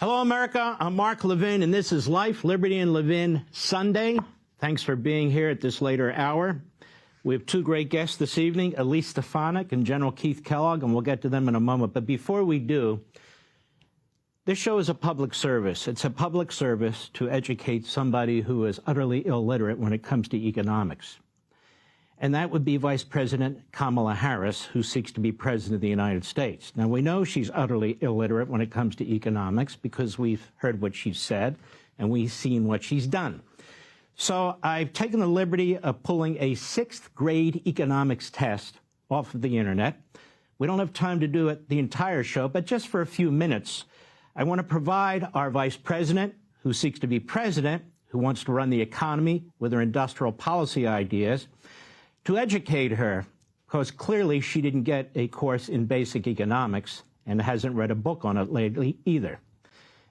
Hello, America. I'm Mark Levin, and this is Life, Liberty, and Levin Sunday. Thanks for being here at this later hour. We have two great guests this evening, Elise Stefanik and General Keith Kellogg, and we'll get to them in a moment. But before we do, this show is a public service. It's a public service to educate somebody who is utterly illiterate when it comes to economics. And that would be Vice President Kamala Harris, who seeks to be President of the United States. Now, we know she's utterly illiterate when it comes to economics because we've heard what she's said and we've seen what she's done. So I've taken the liberty of pulling a 6th grade economics test off of the internet. We don't have time to do it the entire show, but just for a few minutes, I want to provide our Vice President, who seeks to be President, who wants to run the economy with her industrial policy ideas, to educate her, because clearly she didn't get a course in basic economics and hasn't read a book on it lately either.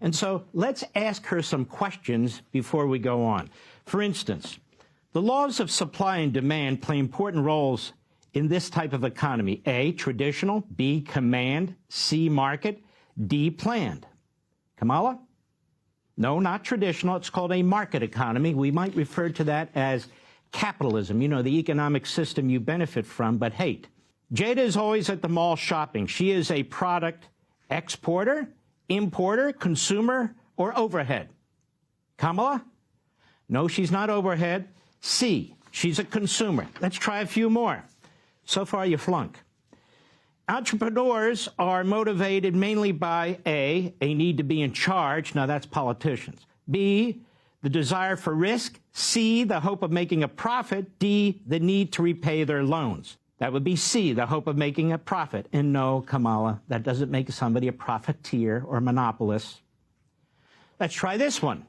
And so let's ask her some questions before we go on. For instance, the laws of supply and demand play important roles in this type of economy. A, traditional, B, command, C, market, D, planned. Kamala? No, not traditional. It's called a market economy. We might refer to that as capitalism, you know, the economic system you benefit from but hate. Jada is always at the mall shopping. She is a product exporter, importer, consumer, or overhead. Kamala? No, she's not overhead. C, she's a consumer. Let's try a few more. So far, you flunk. Entrepreneurs are motivated mainly by A, need to be in charge. Now, that's politicians. B, the desire for risk. C, the hope of making a profit. D, the need to repay their loans. That would be C, the hope of making a profit. And no, Kamala, that doesn't make somebody a profiteer or monopolist. Let's try this one.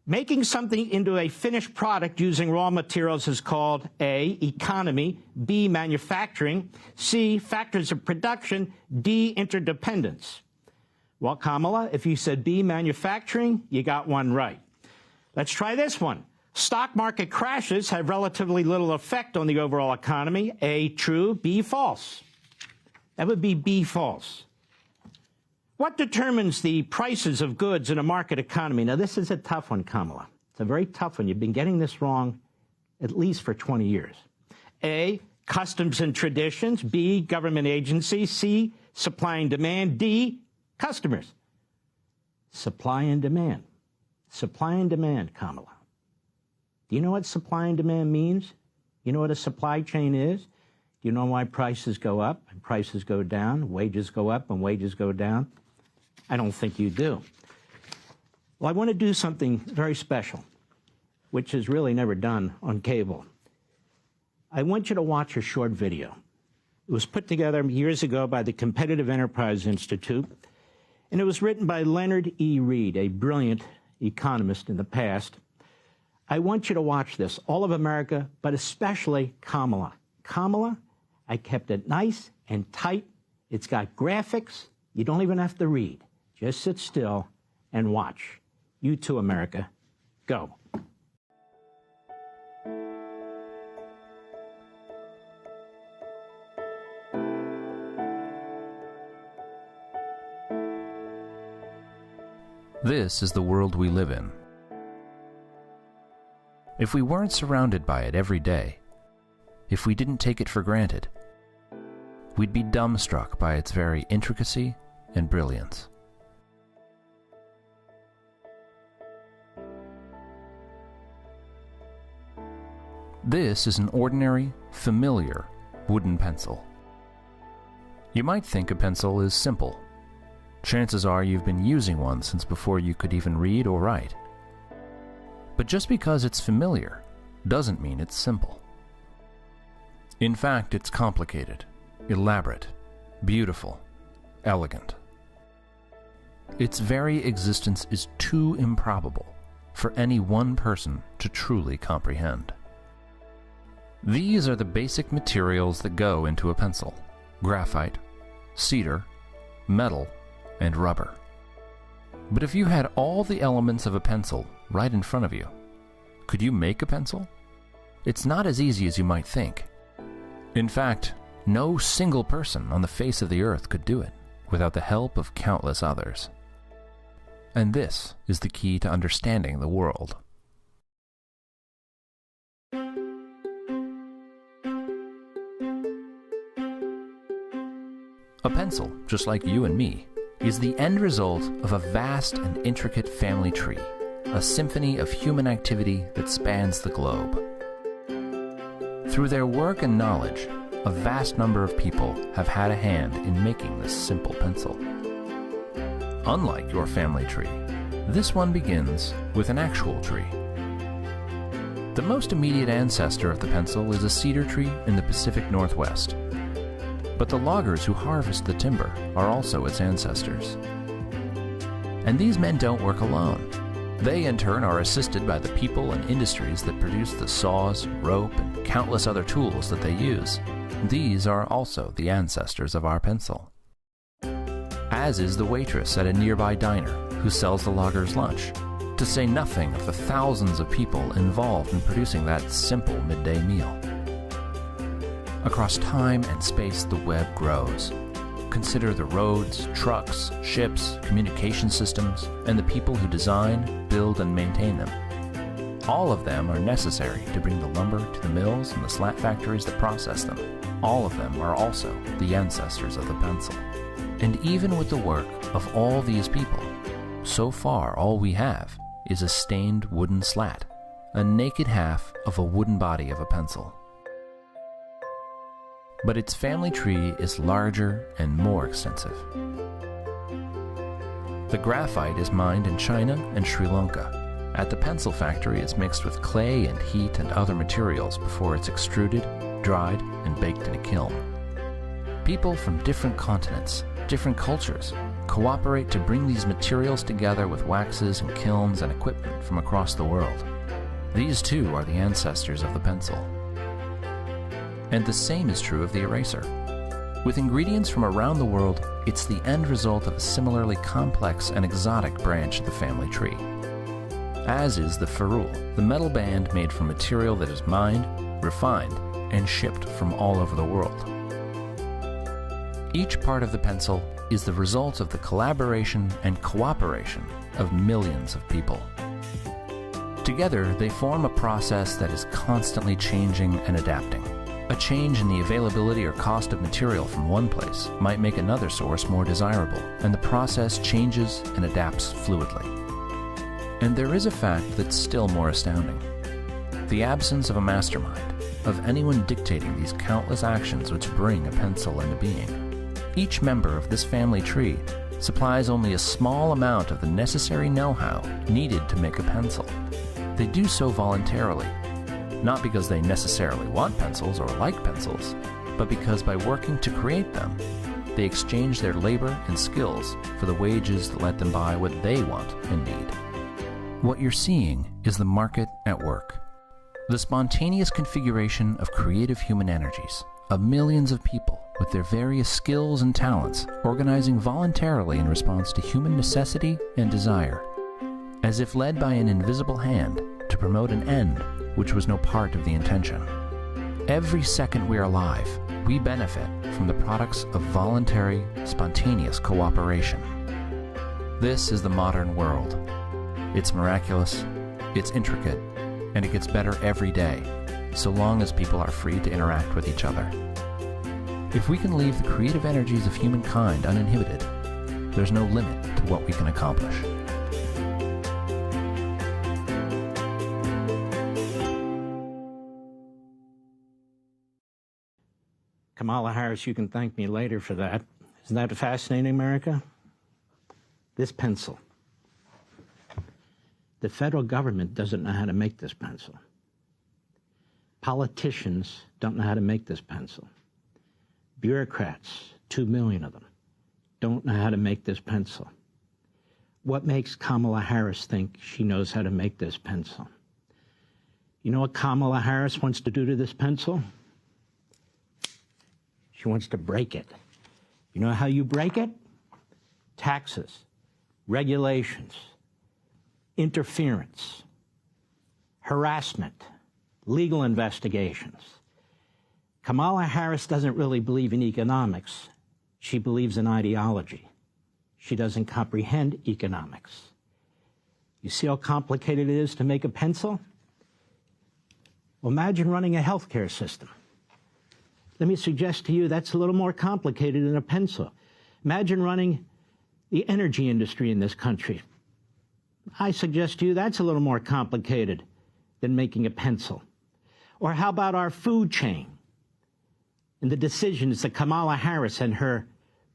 Making something into a finished product using raw materials is called A, economy, B, manufacturing, C, factors of production, D, interdependence. Well, Kamala, if you said B, manufacturing, you got one right. Let's try this one. Stock market crashes have relatively little effect on the overall economy. A, true, B, false. That would be B, false. What determines the prices of goods in a market economy? Now, this is a tough one, Kamala. It's a very tough one. You've been getting this wrong at least for 20 years. A, customs and traditions. B, government agencies. C, supply and demand. D, customers. Supply and demand. Supply and demand, Kamala. Do you know what supply and demand means? You know what a supply chain is? Do you know why prices go up and prices go down, wages go up and wages go down? I don't think you do. Well, I want to do something very special, which is really never done on cable. I want you to watch a short video. It was put together years ago by the Competitive Enterprise Institute, and it was written by Leonard E. Reed, a brilliant economist in the past. I want you to watch this, all of America, but especially Kamala. Kamala, I kept it nice and tight. It's got graphics. You don't even have to read. Just sit still and watch. You too, America. Go. This is the world we live in. If we weren't surrounded by it every day, if we didn't take it for granted, we'd be dumbstruck by its very intricacy and brilliance. This is an ordinary, familiar wooden pencil. You might think a pencil is simple. Chances are you've been using one since before you could even read or write. But just because it's familiar doesn't mean it's simple. In fact, it's complicated, elaborate, beautiful, elegant. Its very existence is too improbable for any one person to truly comprehend. These are the basic materials that go into a pencil: graphite, cedar, metal, and rubber. But if you had all the elements of a pencil right in front of you, could you make a pencil? It's not as easy as you might think. In fact, no single person on the face of the earth could do it without the help of countless others. And this is the key to understanding the world. A pencil, just like you and me, is the end result of a vast and intricate family tree, a symphony of human activity that spans the globe. Through their work and knowledge, a vast number of people have had a hand in making this simple pencil. Unlike your family tree, this one begins with an actual tree. The most immediate ancestor of the pencil is a cedar tree in the Pacific Northwest. But the loggers who harvest the timber are also its ancestors. And these men don't work alone. They, in turn, are assisted by the people and industries that produce the saws, rope, and countless other tools that they use. These are also the ancestors of our pencil. As is the waitress at a nearby diner who sells the loggers lunch, to say nothing of the thousands of people involved in producing that simple midday meal. Across time and space, the web grows. Consider the roads, trucks, ships, communication systems, and the people who design, build, and maintain them. All of them are necessary to bring the lumber to the mills and the slat factories that process them. All of them are also the ancestors of the pencil. And even with the work of all these people, so far all we have is a stained wooden slat, a naked half of a wooden body of a pencil. But its family tree is larger and more extensive. The graphite is mined in China and Sri Lanka. At the pencil factory, it's mixed with clay and heat and other materials before it's extruded, dried, and baked in a kiln. People from different continents, different cultures, cooperate to bring these materials together with waxes and kilns and equipment from across the world. These too are the ancestors of the pencil. And the same is true of the eraser. With ingredients from around the world, it's the end result of a similarly complex and exotic branch of the family tree. As is the ferrule, the metal band made from material that is mined, refined, and shipped from all over the world. Each part of the pencil is the result of the collaboration and cooperation of millions of people. Together, they form a process that is constantly changing and adapting. A change in the availability or cost of material from one place might make another source more desirable, and the process changes and adapts fluidly. And there is a fact that's still more astounding: the absence of a mastermind, of anyone dictating these countless actions which bring a pencil into being. Each member of this family tree supplies only a small amount of the necessary know-how needed to make a pencil. They do so voluntarily, not because they necessarily want pencils or like pencils, but because by working to create them, they exchange their labor and skills for the wages that let them buy what they want and need. What you're seeing is the market at work. The spontaneous configuration of creative human energies, of millions of people with their various skills and talents organizing voluntarily in response to human necessity and desire, as if led by an invisible hand to promote an end which was no part of the intention. Every second we are alive, we benefit from the products of voluntary, spontaneous cooperation. This is the modern world. It's miraculous, it's intricate, and it gets better every day, so long as people are free to interact with each other. If we can leave the creative energies of humankind uninhibited, there's no limit to what we can accomplish. Kamala Harris, you can thank me later for that. Isn't that fascinating, America? This pencil. The federal government doesn't know how to make this pencil. Politicians don't know how to make this pencil. Bureaucrats, 2 million of them, don't know how to make this pencil. What makes Kamala Harris think she knows how to make this pencil? You know what Kamala Harris wants to do to this pencil? She wants to break it. You know how you break it? Taxes, regulations, interference, harassment, legal investigations. Kamala Harris doesn't really believe in economics. She believes in ideology. She doesn't comprehend economics. You see how complicated it is to make a pencil? Well, imagine running a healthcare system. Let me suggest to you that's a little more complicated than a pencil. Imagine running the energy industry in this country. I suggest to you that's a little more complicated than making a pencil. Or how about our food chain and the decisions that Kamala Harris and her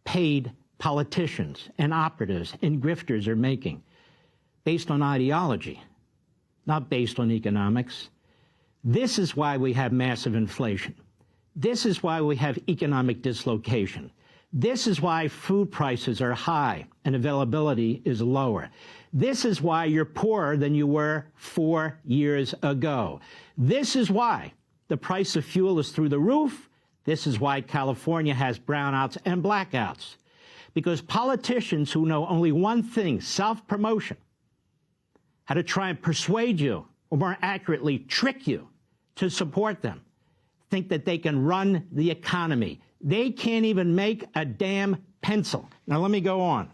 paid politicians and operatives and grifters are making based on ideology, not based on economics. This is why we have massive inflation. This is why we have economic dislocation. This is why food prices are high and availability is lower. This is why you're poorer than you were 4 years ago. This is why the price of fuel is through the roof. This is why California has brownouts and blackouts. Because politicians who know only one thing, self-promotion, how to try and persuade you, or more accurately, trick you to support them, think that they can run the economy. They can't even make a damn pencil. Now, let me go on.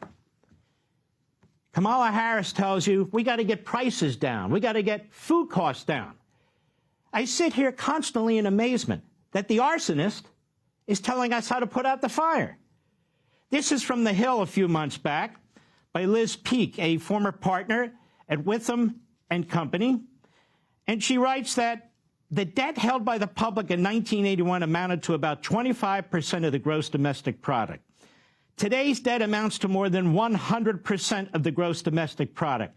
Kamala Harris tells you we got to get prices down. We got to get food costs down. I sit here constantly in amazement that the arsonist is telling us how to put out the fire. This is from The Hill a few months back by Liz Peek, a former partner at Witham and Company. And she writes that the debt held by the public in 1981 amounted to about 25% of the gross domestic product. Today's debt amounts to more than 100% of the gross domestic product.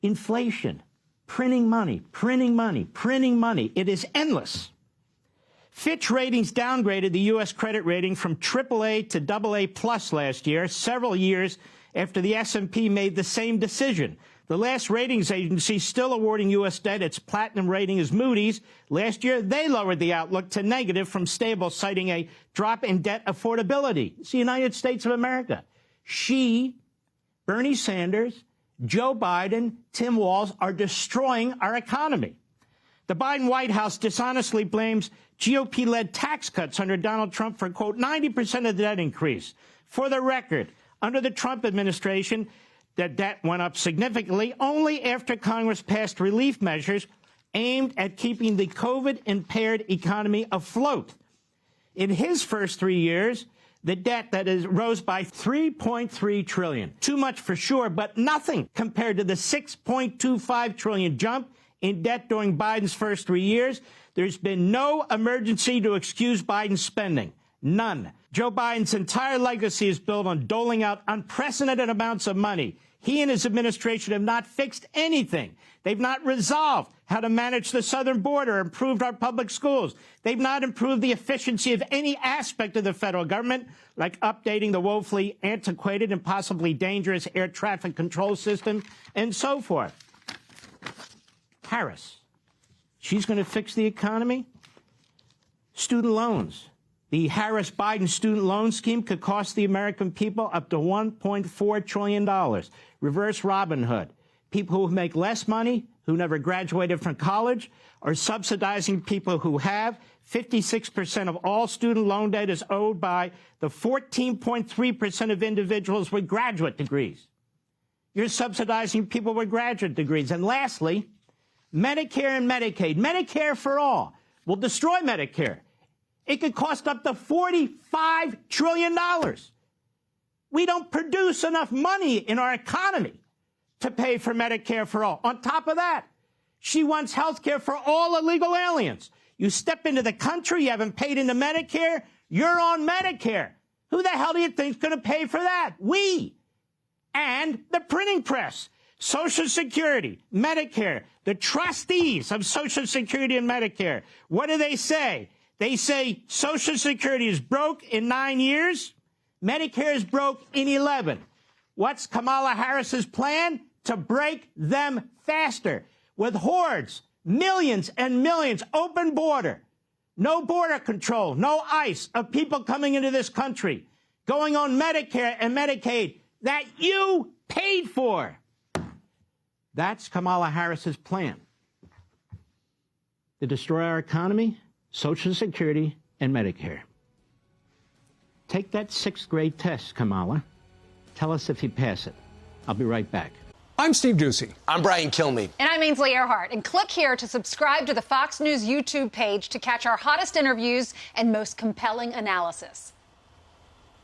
Inflation, printing money, printing money, printing money. It is endless. Fitch Ratings downgraded the U.S. credit rating from AAA to AA plus last year, several years after the S&P made the same decision. The last ratings agency still awarding U.S. debt its platinum rating is Moody's. Last year, they lowered the outlook to negative from stable, citing a drop in debt affordability. It's the United States of America. She, Bernie Sanders, Joe Biden, Tim Walz are destroying our economy. The Biden White House dishonestly blames GOP-led tax cuts under Donald Trump for, quote, 90% of the debt increase. For the record, under the Trump administration, the debt went up significantly only after Congress passed relief measures aimed at keeping the COVID-impaired economy afloat. In his first 3 years, the debt rose by $3.3 trillion. Too much for sure, but nothing compared to the $6.25 trillion jump in debt during Biden's first 3 years. There's been no emergency to excuse Biden's spending. None. Joe Biden's entire legacy is built on doling out unprecedented amounts of money. He and his administration have not fixed anything. They've not resolved how to manage the southern border, improved our public schools. They've not improved the efficiency of any aspect of the federal government, like updating the woefully antiquated and possibly dangerous air traffic control system, and so forth. Harris, she's going to fix the economy? Student loans. The Harris-Biden student loan scheme could cost the American people up to $1.4 trillion. Reverse Robin Hood. People who make less money, who never graduated from college, are subsidizing people who have. 56% of all student loan debt is owed by the 14.3% of individuals with graduate degrees. You're subsidizing people with graduate degrees. And lastly, Medicare and Medicaid. Medicare for all will destroy Medicare. It could cost up to $45 trillion. We don't produce enough money in our economy to pay for Medicare for all. On top of that, she wants health care for all illegal aliens. You step into the country, you haven't paid into Medicare, you're on Medicare. Who the hell do you think is going to pay for that? We. And the printing press. Social Security, Medicare, the trustees of Social Security and Medicare. What do they say? They say Social Security is broke in 9 years. Medicare is broke in 11. What's Kamala Harris's plan? To break them faster with hordes, millions and millions, open border, no border control, no ICE of people coming into this country, going on Medicare and Medicaid that you paid for. That's Kamala Harris's plan. To destroy our economy, Social Security, and Medicare. Take that 6th grade test, Kamala. Tell us if you pass it. I'll be right back. I'm Steve Ducey. I'm Brian Kilmeade. And I'm Ainsley Earhart. And click here to subscribe to the Fox News YouTube page to catch our hottest interviews and most compelling analysis.